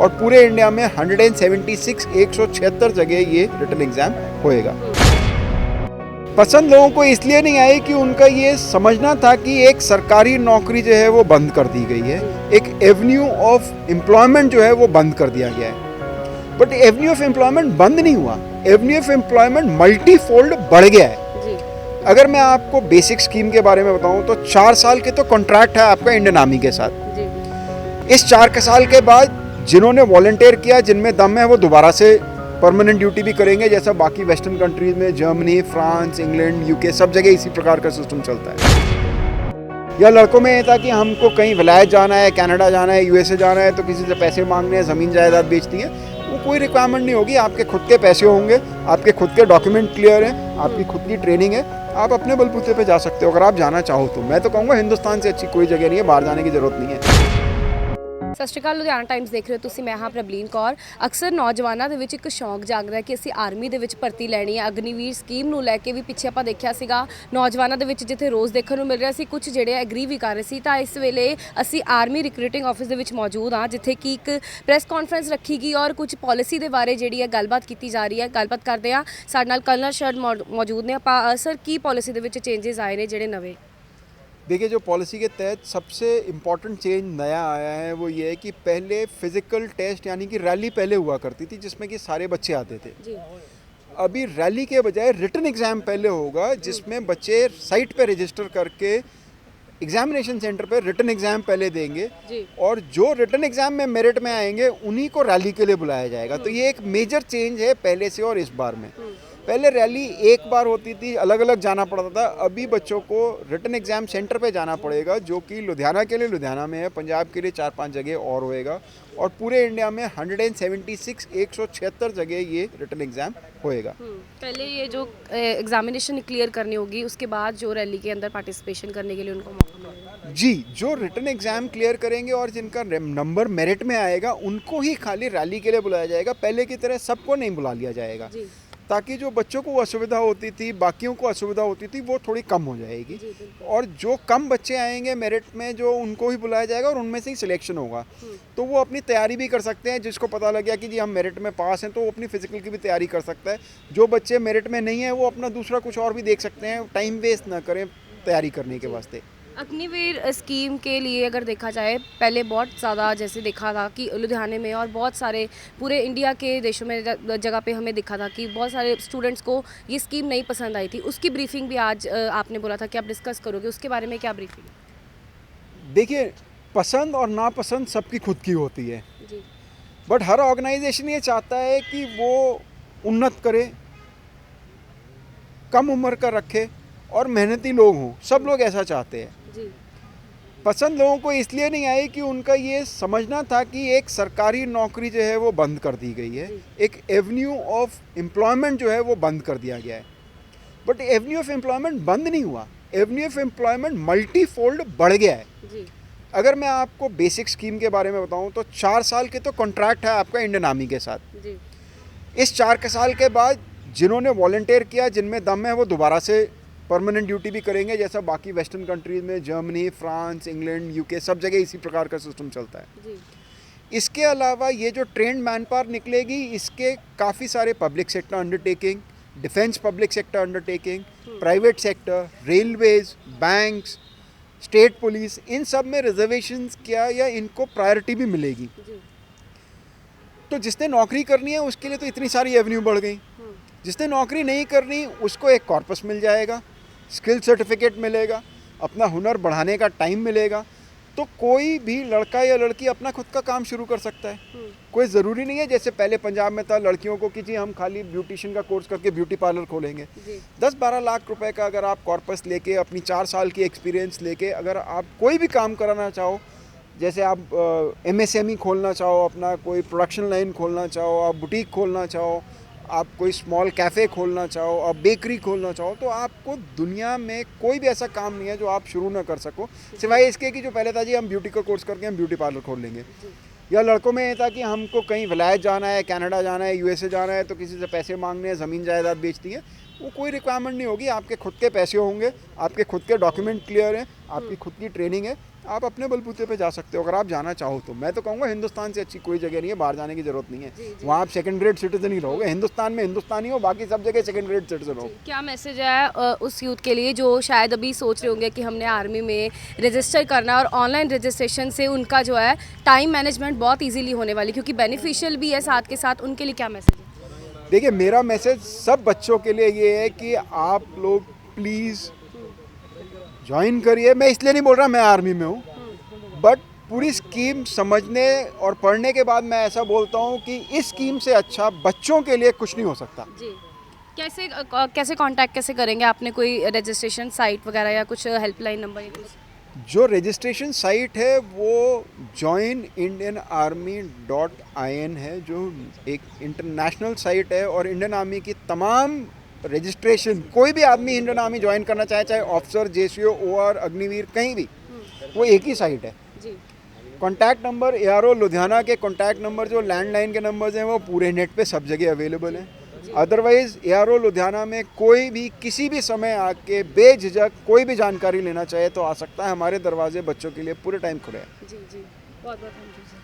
और पूरे इंडिया में 176 जगह ये रिटन एग्ज़ाम होएगा। पसंद लोगों को इसलिए नहीं आई कि उनका ये समझना था कि एक सरकारी नौकरी जो है वो बंद कर दी गई है, एक एवेन्यू ऑफ एम्प्लॉयमेंट जो है वो बंद कर दिया गया है। बट एवेन्यू ऑफ एम्प्लॉयमेंट बंद नहीं हुआ, एवेन्यू ऑफ एम्प्लॉयमेंट मल्टीफोल्ड बढ़ गया है। अगर मैं आपको बेसिक स्कीम के बारे में बताऊं तो 4 साल के तो कॉन्ट्रैक्ट है आपका इंडियन आर्मी के साथ। इस 4 साल के बाद जिन्होंने वॉलंटियर किया, जिनमें दम है, वो दोबारा से परमानेंट ड्यूटी भी करेंगे, जैसा बाकी वेस्टर्न कंट्रीज में जर्मनी, फ्रांस, इंग्लैंड, यूके सब जगह इसी प्रकार का सिस्टम चलता है। या लड़कों में ये था कि हमको कहीं विलायत जाना है, कनाडा जाना है, यूएसए जाना है, तो किसी से पैसे मांगने हैं, ज़मीन जायदाद बेचती है, वो कोई रिक्वायरमेंट नहीं होगी। आपके खुद के पैसे होंगे, आपके खुद के डॉक्यूमेंट क्लियर हैं, आपकी खुद की ट्रेनिंग है, आप अपने बलबूते पे जा सकते हो अगर आप जाना चाहो तो। मैं तो कहूँगा हिंदुस्तान से अच्छी कोई जगह नहीं है, बाहर जाने की ज़रूरत नहीं है। ਸਤਿ ਸ਼੍ਰੀ ਅਕਾਲ, ਲੁਧਿਆਣਾ ਟਾਈਮਸ ਦੇਖ ਰਹੇ ਹੋ ਤੁਸੀਂ। ਮੈਂ ਹਾਂ ਪ੍ਰਬਲੀਨ ਕੌਰ। ਅਕਸਰ ਨੌਜਵਾਨਾਂ ਦੇ ਵਿੱਚ ਇੱਕ ਸ਼ੌਂਕ ਜਾਗਦਾ ਕਿ ਅਸੀਂ ਆਰਮੀ ਦੇ ਵਿੱਚ ਭਰਤੀ ਲੈਣੀ ਹੈ। ਅਗਨੀਵੀਰ ਸਕੀਮ ਨੂੰ ਲੈ ਕੇ ਵੀ ਪਿੱਛੇ ਆਪਾਂ ਦੇਖਿਆ ਸੀਗਾ ਨੌਜਵਾਨਾਂ ਦੇ ਵਿੱਚ ਜਿੱਥੇ ਰੋਜ਼ ਦੇਖਣ ਨੂੰ ਮਿਲ ਰਿਹਾ ਸੀ, ਕੁਝ ਜਿਹੜੇ ਐਗਰੀ ਵੀ ਕਰ ਰਹੇ ਸੀ। ਤਾਂ ਇਸ ਵੇਲੇ ਅਸੀਂ ਆਰਮੀ ਰਿਕਰੂਟਿੰਗ ਆਫਿਸ ਦੇ ਵਿੱਚ ਮੌਜੂਦ ਹਾਂ, ਜਿੱਥੇ ਕਿ ਇੱਕ ਪ੍ਰੈਸ ਕਾਨਫਰੰਸ ਰੱਖੀ ਗਈ ਔਰ ਕੁਝ ਪਾਲਿਸੀ ਦੇ ਬਾਰੇ ਜਿਹੜੀ ਹੈ ਗੱਲਬਾਤ ਕੀਤੀ ਜਾ ਰਹੀ ਹੈ। ਗੱਲਬਾਤ ਕਰਦੇ ਹਾਂ, ਸਾਡੇ ਨਾਲ ਕਰਨਲ ਸ਼ਰਦ ਮੌਜੂਦ ਨੇ। ਆਪਾਂ ਸਰ ਕੀ ਪਾਲਿਸੀ ਦੇ ਵਿੱਚ ਚੇਂजेस ਆਏ ਨੇ ਜਿਹੜੇ ਨਵੇਂ? देखिए, जो पॉलिसी के तहत सबसे इम्पॉर्टेंट चेंज नया आया है वो ये है कि पहले फिज़िकल टेस्ट यानी कि रैली पहले हुआ करती थी जिसमें कि सारे बच्चे आते थे जी। अभी रैली के बजाय रिटन एग्ज़ाम पहले होगा, जिसमें बच्चे साइट पे रजिस्टर करके एग्जामिनेशन सेंटर पे रिटन एग्ज़ाम पहले देंगे जी। और जो रिटन एग्ज़ाम में मेरिट में आएंगे उन्हीं को रैली के लिए बुलाया जाएगा। तो ये एक मेजर चेंज है पहले से और इस बार में। पहले रैली एक बार होती थी, अलग अलग जाना पड़ता था, अभी बच्चों को रिटन एग्ज़ाम सेंटर पे जाना पड़ेगा, जो कि लुधियाना के लिए लुधियाना में है, पंजाब के लिए 4-5 जगह और होएगा, और पूरे इंडिया में 176 जगह ये रिटन एग्ज़ाम होएगा। पहले ये जो एग्जामिनेशन क्लियर करनी होगी, उसके बाद जो रैली के अंदर पार्टिसिपेशन करने के लिए उनको मौका मिलेगा। जी, जो रिटन एग्ज़ाम क्लियर करेंगे और जिनका नंबर मेरिट में आएगा उनको ही खाली रैली के लिए बुलाया जाएगा, पहले की तरह सबको नहीं बुला लिया जाएगा, ताकि जो बच्चों को असुविधा होती थी, बाकियों को असुविधा होती थी, वो थोड़ी कम हो जाएगी। और जो कम बच्चे आएंगे मेरिट में, जो उनको ही बुलाया जाएगा और उनमें से ही सिलेक्शन होगा, तो वो अपनी तैयारी भी कर सकते हैं। जिसको पता लग गया कि जी हम मेरिट में पास हैं तो वो अपनी फ़िज़िकल की भी तैयारी कर सकता है। जो बच्चे मेरिट में नहीं है वो अपना दूसरा कुछ और भी देख सकते हैं, टाइम वेस्ट ना करें तैयारी करने के वास्ते। अग्निवीर स्कीम के लिए अगर देखा जाए, पहले बहुत ज़्यादा जैसे देखा था कि लुधियाने में और बहुत सारे पूरे इंडिया के देशों में जगह पे हमें दिखा था कि बहुत सारे स्टूडेंट्स को ये स्कीम नहीं पसंद आई थी। उसकी ब्रीफिंग भी आज आपने बोला था कि आप डिस्कस करोगे, उसके बारे में क्या ब्रीफिंग? देखिए, पसंद और नापसंद सबकी खुद की होती है जी। बट हर ऑर्गेनाइजेशन ये चाहता है कि वो उन्नत करे, कम उम्र का रखे और मेहनती लोग हों, सब लोग ऐसा चाहते हैं। जी। पसंद लोगों को इसलिए नहीं आई कि उनका ये समझना था कि एक सरकारी नौकरी जो है वो बंद कर दी गई है, एक एवेन्यू ऑफ एम्प्लॉयमेंट जो है वो बंद कर दिया गया है। बट एवेन्यू ऑफ एम्प्लॉयमेंट बंद नहीं हुआ, एवेन्यू ऑफ एम्प्लॉयमेंट मल्टीफोल्ड बढ़ गया है। जी। अगर मैं आपको बेसिक स्कीम के बारे में बताऊं तो 4 साल के तो कॉन्ट्रैक्ट है आपका इंडियन आर्मी के साथ। जी। इस 4 साल के बाद जिन्होंने वॉलंटियर किया, जिनमें दम है, वो दोबारा से परमानेंट ड्यूटी भी करेंगे, जैसा बाकी वेस्टर्न कंट्रीज में जर्मनी, फ्रांस, इंग्लैंड, यूके सब जगह इसी प्रकार का सिस्टम चलता है। जी। इसके अलावा ये जो ट्रेंड मैन पावर निकलेगी, इसके काफ़ी सारे public sector undertaking, defence public sector undertaking, private sector, railways, banks, state police, इन सब में रिजर्वेशंस क्या या इनको प्रायोरिटी भी मिलेगी। तो जिसने नौकरी करनी है उसके लिए तो इतनी सारी एवेन्यू बढ़ गई, जिसने नौकरी नहीं करनी उसको एक कॉर्पस मिल जाएगा, स्किल सर्टिफिकेट मिलेगा, अपना हुनर बढ़ाने का टाइम मिलेगा, तो कोई भी लड़का या लड़की अपना खुद का काम शुरू कर सकता है। कोई ज़रूरी नहीं है जैसे पहले पंजाब में था लड़कियों को कि जी हम खाली ब्यूटिशियन का कोर्स करके ब्यूटी पार्लर खोलेंगे। 10-12 लाख रुपए का अगर आप कॉर्पस लेके, अपनी 4 साल की एक्सपीरियंस लेके, अगर आप कोई भी काम कराना चाहो, जैसे आप MSME खोलना चाहो, अपना कोई प्रोडक्शन लाइन खोलना चाहो, आप बुटीक खोलना चाहो, आप कोई स्मॉल कैफ़े खोलना चाहो, आप बेकरी खोलना चाहो, तो आपको दुनिया में कोई भी ऐसा काम नहीं है जो आप शुरू ना कर सको, सिवाय इसके कि जो पहले था जी हम ब्यूटी का कोर्स करके हम ब्यूटी पार्लर खोल लेंगे। या लड़कों में ये था कि हमको कहीं विलायत जाना है, कनाडा जाना है, यूएसए जाना है, तो किसी से पैसे मांगने हैं, ज़मीन जायदाद बेचती है, वो कोई रिक्वायरमेंट नहीं होगी। आपके खुद के पैसे होंगे, आपके खुद के डॉक्यूमेंट क्लियर हैं, आपकी खुद की ट्रेनिंग है, आप अपने बलबूते पे जा सकते हो अगर आप जाना चाहो तो। मैं तो कहूँगा हिंदुस्तान से अच्छी कोई जगह नहीं है, बाहर जाने की जरूरत नहीं है। वहाँ आप सेकंड ग्रेड सिटीजन ही रहोगे, हिंदुस्तान में हिंदुस्तानी हो, बाकी सब जगह सेकंड ग्रेड सिटीजन हो। क्या मैसेज है उस यूथ के लिए जो शायद अभी सोच रहे होंगे कि हमने आर्मी में रजिस्टर करना है और ऑनलाइन रजिस्ट्रेशन से उनका जो है टाइम मैनेजमेंट बहुत इजीली होने वाली, क्योंकि बेनिफिशियल भी है साथ के साथ, उनके लिए क्या मैसेज है? देखिए मेरा मैसेज सब बच्चों के लिए ये है कि आप लोग प्लीज़ ज्वाइन करिए। मैं इसलिए नहीं बोल रहा मैं आर्मी में हूँ, बट पूरी स्कीम समझने और पढ़ने के बाद मैं ऐसा बोलता हूँ कि इस स्कीम से अच्छा बच्चों के लिए कुछ नहीं हो सकता। जी, कैसे कैसे कांटेक्ट कैसे करेंगे? आपने कोई रजिस्ट्रेशन साइट वगैरह या कुछ हेल्पलाइन नंबर या कुछ? जो रजिस्ट्रेशन साइट है वो joinindianarmy.in है, जो एक इंटरनेशनल साइट है और इंडियन आर्मी की तमाम रजिस्ट्रेशन, कोई भी आदमी इंडियन आर्मी ज्वाइन करना चाहे, चाहे ऑफिसर, जेसीओ, ओआर, अग्निवीर, कहीं भी, वो एक ही साइट है। जी, कॉन्टैक्ट नंबर एआरओ लुधियाना के कॉन्टैक्ट नंबर जो लैंडलाइन के नंबर्स हैं वो पूरे नेट पे सब जगह अवेलेबल हैं। अदरवाइज़ एआरओ लुधियाना में कोई भी किसी भी समय आके बेझिझक कोई भी जानकारी लेना चाहे तो आ सकता है। हमारे दरवाजे बच्चों के लिए पूरे टाइम खुले हैं। जी जी, बहुत बहुत थैंक यू सर।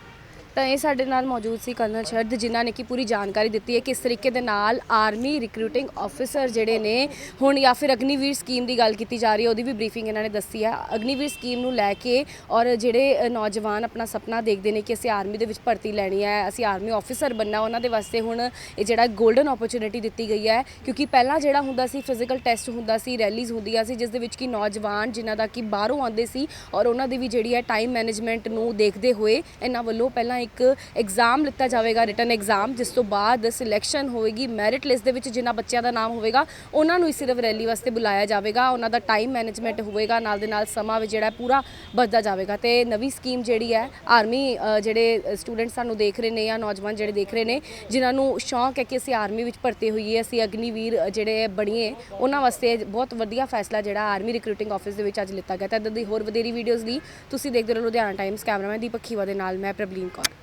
ਤਾਂ ਇਹ ਸਾਡੇ ਨਾਲ ਮੌਜੂਦ ਸੀ ਕਰਨਲ ਸ਼ਰਦ, ਜਿਨ੍ਹਾਂ ਨੇ ਕਿ ਪੂਰੀ ਜਾਣਕਾਰੀ ਦਿੱਤੀ ਹੈ ਕਿਸ ਤਰੀਕੇ ਦੇ ਨਾਲ ਆਰਮੀ ਰਿਕਰੂਟਿੰਗ ਆਫੀਸਰ ਜਿਹੜੇ ਨੇ ਹੁਣ, ਜਾਂ ਫਿਰ ਅਗਨੀਵੀਰ ਸਕੀਮ ਦੀ ਗੱਲ ਕੀਤੀ ਜਾ ਰਹੀ ਹੈ ਉਹਦੀ ਵੀ ਬਰੀਫਿੰਗ ਇਹਨਾਂ ਨੇ ਦੱਸੀ ਹੈ। ਅਗਨੀਵੀਰ ਸਕੀਮ ਨੂੰ ਲੈ ਕੇ ਔਰ ਜਿਹੜੇ ਨੌਜਵਾਨ ਆਪਣਾ ਸੁਪਨਾ ਦੇਖਦੇ ਨੇ ਕਿ ਅਸੀਂ ਆਰਮੀ ਦੇ ਵਿੱਚ ਭਰਤੀ ਲੈਣੀ ਹੈ, ਅਸੀਂ ਆਰਮੀ ਆਫੀਸਰ ਬਣਨਾ, ਉਹਨਾਂ ਦੇ ਵਾਸਤੇ ਹੁਣ ਇਹ ਜਿਹੜਾ ਗੋਲਡਨ ਓਪਰਚੁਨਿਟੀ ਦਿੱਤੀ ਗਈ ਹੈ। ਕਿਉਂਕਿ ਪਹਿਲਾਂ ਜਿਹੜਾ ਹੁੰਦਾ ਸੀ ਫਿਜ਼ੀਕਲ ਟੈਸਟ ਹੁੰਦਾ ਸੀ, ਰੈਲੀਜ਼ ਹੁੰਦੀਆਂ ਸੀ, ਜਿਸ ਦੇ ਵਿੱਚ ਕਿ ਨੌਜਵਾਨ ਜਿਨ੍ਹਾਂ ਦਾ ਕਿ ਬਾਹਰੋਂ ਆਉਂਦੇ ਸੀ ਔਰ ਉਹਨਾਂ ਦੀ ਵੀ ਜਿਹੜੀ ਹੈ ਟਾਈਮ ਮੈਨੇਜਮੈਂਟ ਨੂੰ ਦੇਖਦੇ ਹੋਏ ਇਹਨਾਂ ਵੱਲੋਂ ਪਹਿਲਾਂ ਇੱਕ ਐਗਜ਼ਾਮ ਲਿੱਤਾ ਜਾਵੇਗਾ, ਰਿਟਨ ਐਗਜ਼ਾਮ, ਜਿਸ ਤੋਂ ਬਾਅਦ ਸਿਲੈਕਸ਼ਨ ਹੋਵੇਗੀ। ਮੈਰਿਟ ਲਿਸਟ ਦੇ ਵਿੱਚ ਜਿਨ੍ਹਾਂ ਬੱਚਿਆਂ ਦਾ ਨਾਮ ਹੋਵੇਗਾ ਉਹਨਾਂ ਨੂੰ ਹੀ ਸਿਰਫ ਰੈਲੀ ਵਾਸਤੇ ਬੁਲਾਇਆ ਜਾਵੇਗਾ। ਉਹਨਾਂ ਦਾ ਟਾਈਮ ਮੈਨੇਜਮੈਂਟ ਹੋਵੇਗਾ, ਨਾਲ ਦੇ ਨਾਲ ਸਮਾਂ ਵੀ ਜਿਹੜਾ ਪੂਰਾ ਵੱਧਦਾ ਜਾਵੇਗਾ। ਤੇ ਨਵੀਂ ਸਕੀਮ ਜਿਹੜੀ ਹੈ ਆਰਮੀ ਜਿਹੜੇ ਸਟੂਡੈਂਟ ਸਾਨੂੰ ਦੇਖ ਰਹੇ ਨੇ ਜਾਂ ਨੌਜਵਾਨ ਜਿਹੜੇ ਦੇਖ ਰਹੇ ਨੇ ਜਿਨ੍ਹਾਂ ਨੂੰ ਸ਼ੌਂਕ ਹੈ ਕਿ ਅਸੀਂ ਆਰਮੀ ਵਿੱਚ ਭਰਤੀ ਹੋਈਏ, ਅਸੀਂ ਅਗਨੀਵੀਰ ਜਿਹੜੇ ਬਣੀਏ, ਉਹਨਾਂ ਵਾਸਤੇ ਬਹੁਤ ਵਧੀਆ ਫੈਸਲਾ ਜਿਹੜਾ ਆਰਮੀ ਰਿਕਰੂਟਿੰਗ ਆਫਿਸ ਦੇ ਵਿੱਚ ਅੱਜ ਲਿੱਤਾ ਗਿਆ। ਤਾਂ ਇੱਦਾਂ ਦੀ ਹੋਰ ਵਧੇਰੀ ਵੀਡੀਓਜ਼ ਲਈ ਤੁਸੀਂ ਦੇਖਦੇ ਰਹੋ ਲੁਧਿਆਣਾ ਟਾਈਮਸ। ਕੈਮਰਾਮੈਨ ਦੀਪਕ ਖੀਵਾ ਦੇ ਨਾਲ ਮੈਂ ਪ੍ਰਬਲੀਨ ਕੌਰ।